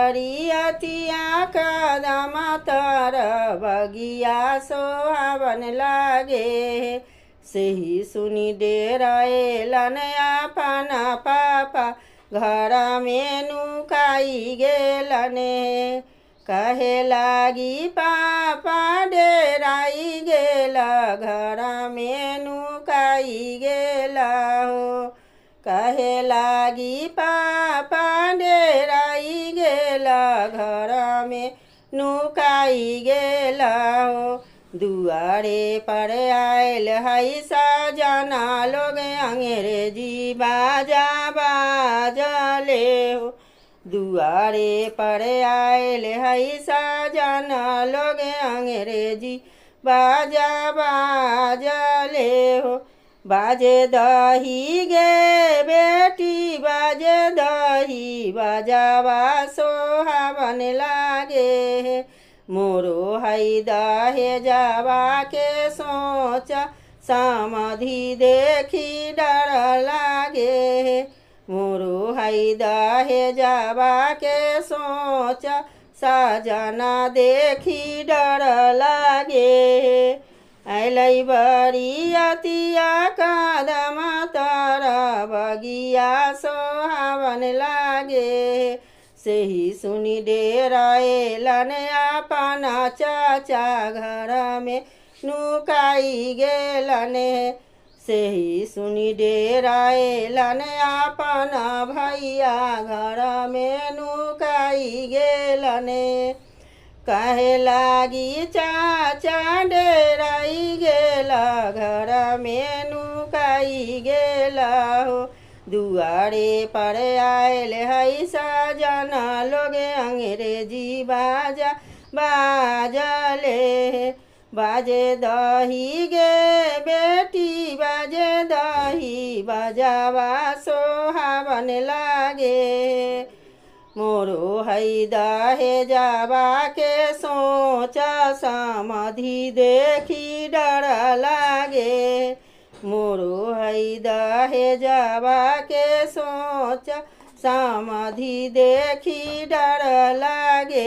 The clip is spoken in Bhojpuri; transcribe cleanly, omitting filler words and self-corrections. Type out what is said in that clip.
बरियतिया कदम तर बगिया सोहावन लागे। सेही सुनी डेराएलन आपन पापा घर में नुकाई गेलने। कहे लागी पापा डेराई गेला घर में नुकाई गेला हो। कहे लागी पापा डेराई गेला घर में नुकाई गेला हो। दुआरे पर आयल है सजना लोग अंग्रेजी बाजा बाजले हो। दुआरे पर आयल है सजना लोग अंग्रेजी बाजा बाजले हो। बाजे दही गे बेटी बाजे दही बाजावा सोहावन लागे। मोरो है दहे जावा के सोच समाधि देखी डर लागे। मोरो है दहे जावा के सोच सजना देखी डर लागे। अलै बरियतिया कदम तर बगिया सोहावन लागे। सेही सुनी डेराएलन आपन चाचा घर में नुकाई गेलने। सेही सुनी डेराएलन आपन भैया घर में नुकाई गेलने। कहे लागी चाचा डेराई गेला घर में नुकाई गेला हो। दुआरे पर आयल है सजना लोग अंग्रेजी बाजा बाजले। बाजे दही गे बेटी बाजे दही बाजावा सोहावन लागे। मोरो है दहे जावा के सोच समाधि देखी डर लागे। मोरो है दहे जावा के सोच समाधि देखी डर लागे।